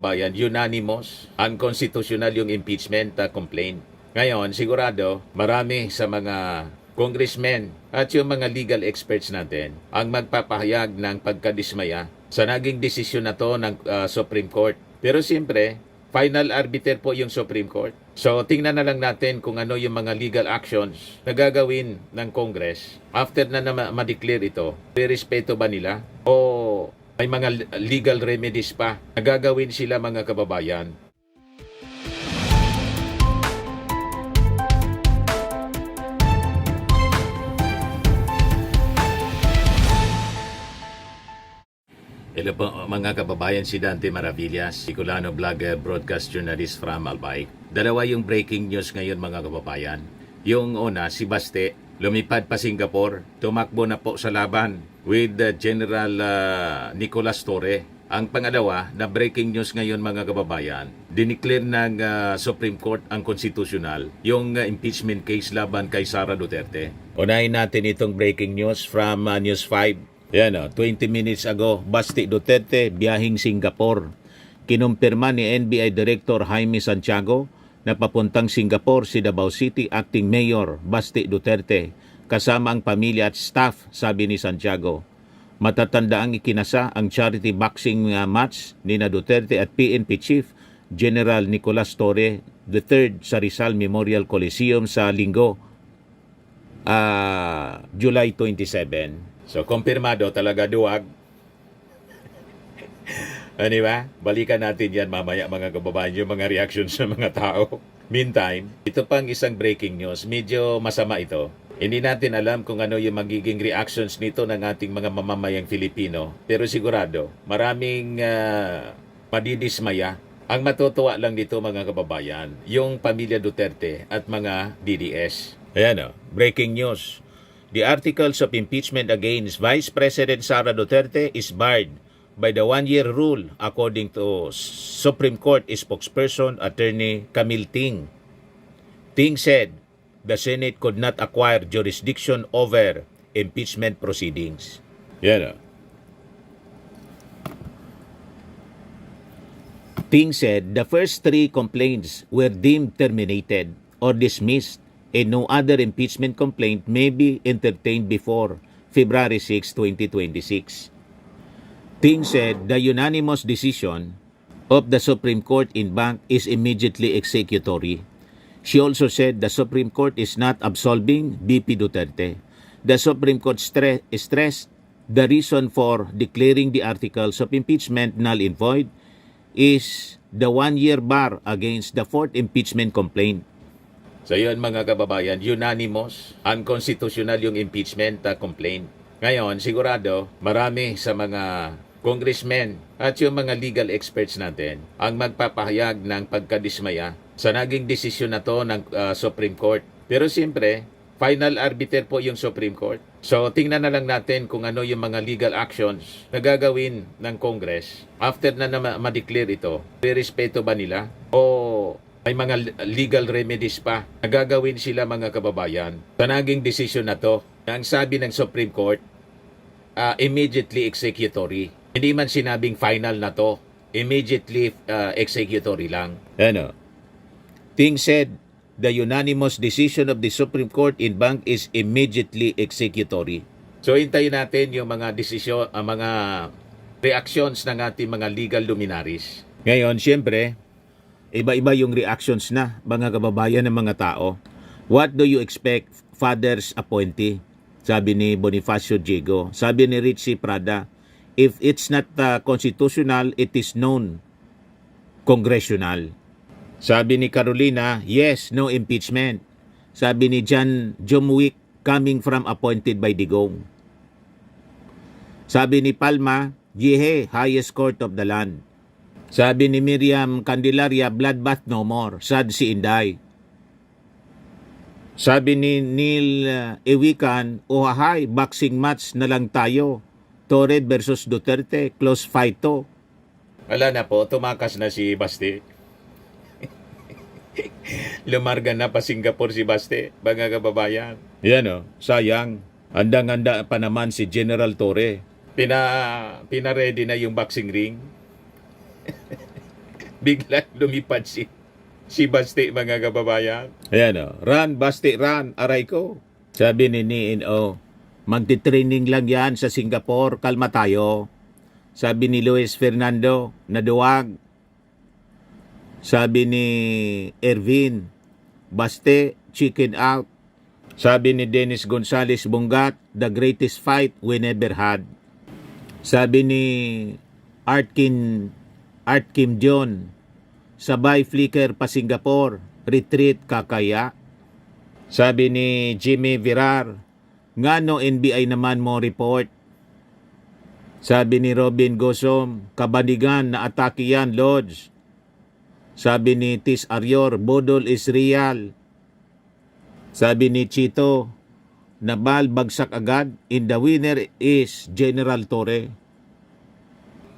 bayan, unanimous, unconstitutional yung impeachment complaint. Ngayon, sigurado, marami sa mga congressmen at yung mga legal experts natin ang magpapahayag ng pagkadismaya sa naging desisyon na to ng Supreme Court. Pero siyempre, final arbiter po yung Supreme Court. So, tingnan na lang natin kung ano yung mga legal actions na gagawin ng Congress after na ma-declare ito. Respeto ba nila? O may mga legal remedies pa na gagawin sila, mga kababayan? Hello po mga kababayan, si Dante Maravillas, Bicolano vlogger, broadcast journalist from Albay. Dalawa yung breaking news ngayon mga kababayan. Yung una, si Baste, lumipad pa Singapore, tumakbo na po sa laban with General Nicolas Torre. Ang pangalawa na breaking news ngayon mga kababayan, dineclare ng Supreme Court ang constitutional yung impeachment case laban kay Sara Duterte. Unahin natin itong breaking news from News 5. Yan 20 minutes ago, Basti Duterte biyahing Singapore. Kinumpirma ni NBI Director Jaime Santiago na papuntang Singapore si Davao City Acting Mayor Basti Duterte kasama ang pamilya at staff, sabi ni Santiago. Matatanda ang ikinasa ang charity boxing match ni na Duterte at PNP Chief General Nicolas Torre III sa Rizal Memorial Coliseum sa Linggo, July 27. So, kumpirmado talaga duwag. Ano ba? Balikan natin yan mamaya mga kababayan, yung mga reactions ng mga tao. Meantime, ito pang isang breaking news. Medyo masama ito. Hindi natin alam kung ano yung magiging reactions nito ng ating mga mamamayang Filipino. Pero sigurado, maraming madidismaya. Ang matutuwa lang dito mga kababayan, yung pamilya Duterte at mga DDS. Ayan breaking news. The articles of impeachment against Vice President Sara Duterte is barred by the one-year rule, according to Supreme Court spokesperson Attorney Camille Ting. Ting said the Senate could not acquire jurisdiction over impeachment proceedings. Yan Ting said the first three complaints were deemed terminated or dismissed, and no other impeachment complaint may be entertained before February 6, 2026. Ting said the unanimous decision of the Supreme Court in Bank is immediately executory. She also said the Supreme Court is not absolving BP Duterte. The Supreme Court stressed the reason for declaring the articles of impeachment null and void is the one-year bar against the fourth impeachment complaint. So yun mga kababayan, unanimous, unconstitutional yung impeachment complaint. Ngayon, sigurado, marami sa mga congressmen at yung mga legal experts natin ang magpapahayag ng pagkadismaya sa naging desisyon na to ng Supreme Court. Pero siyempre, final arbiter po yung Supreme Court. So tingnan na lang natin kung ano yung mga legal actions na gagawin ng Congress after na ma-declare ito. Respeto ba nila? O may mga legal remedies pa na gagawin sila mga kababayan sa naging desisyon na to? Ang sabi ng Supreme Court, immediately executory. Hindi man sinabing final na to, immediately executory lang. Ting said the unanimous decision of the Supreme Court in Bank is immediately executory. So hintayin natin yung mga desisyon, mga reactions ng ating mga legal luminaries. Ngayon, siyempre, iba-iba yung reactions na mga kababayan ng mga tao. What do you expect, Father's appointee? Sabi ni Bonifacio Diego. Sabi ni Richie Prada, if it's not constitutional, it is known congressional. Sabi ni Carolina, yes, no impeachment. Sabi ni John Jomwick, coming from appointed by Digong. Sabi ni Palma, yehe, highest court of the land. Sabi ni Miriam Candelaria, bloodbath no more. Sad si Inday. Sabi ni Neil Ewikan, ohahay, boxing match na lang tayo. Torre versus Duterte, close fight to. Wala na po, tumakas na si Baste. Lumarga na pa Singapore si Baste, mga kababayan. Yan sayang. Andang-anda pa naman si General Torre. Pina-ready na yung boxing ring. Biglang lumipad si Basti, mga kababayan. Ayan o, run, Basti, run, aray ko. Sabi ni NINO, magti-training lang yan sa Singapore, kalma tayo. Sabi ni Luis Fernando, naduwag. Sabi ni Ervin, Basti, chicken out. Sabi ni Dennis Gonzales Bungat, the greatest fight we never had. Sabi ni Art Kim John, sabay flicker pa Singapore, retreat kakaya. Sabi ni Jimmy Virar, ngano NBI naman mo report. Sabi ni Robin Gosom, kabanigan na atake yan, Lodge. Sabi ni Tis Arior, Bodol is real. Sabi ni Chito, Nabal bagsak agad, and the winner is General Torre.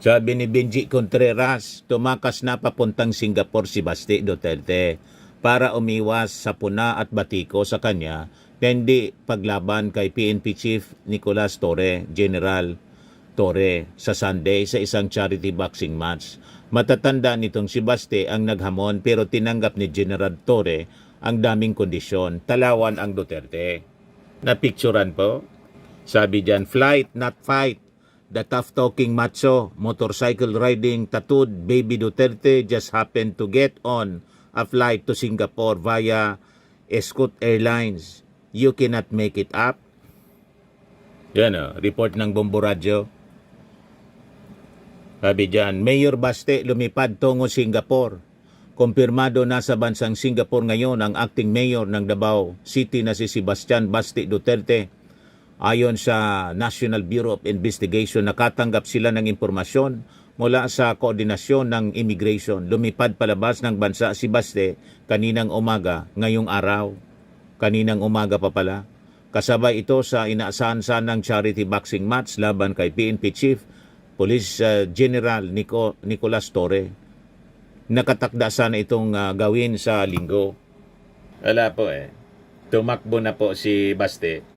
Sabi ni Benji Contreras, tumakas na papuntang Singapore si Basti Duterte para umiwas sa puna at batiko sa kanya, hindi paglaban kay PNP Chief Nicolas Torre, General Torre, sa Sunday sa isang charity boxing match. Matatanda nitong si Basti ang naghamon pero tinanggap ni General Torre ang daming kondisyon. Talawan ang Duterte. Napicturan po. Sabi diyan, flight not fight. The tough-talking macho, motorcycle riding, tattooed baby Duterte just happened to get on a flight to Singapore via Scoot Airlines. You cannot make it up. Yan o, report ng Bombo Radio. Sabi dyan, Mayor Baste lumipad tungo Singapore. Kumpirmado na sa bansang Singapore ngayon ang acting mayor ng Davao City na si Sebastian Basti Duterte. Ayon sa National Bureau of Investigation, nakatanggap sila ng impormasyon mula sa koordinasyon ng immigration. Lumipad palabas ng bansa si Baste kaninang umaga, ngayong araw. Kaninang umaga pa pala. Kasabay ito sa inaasahan-sanang charity boxing match laban kay PNP Chief Police General Nicolas Torre. Nakatakda sana itong gawin sa linggo. Wala po eh. Tumakbo na po si Baste.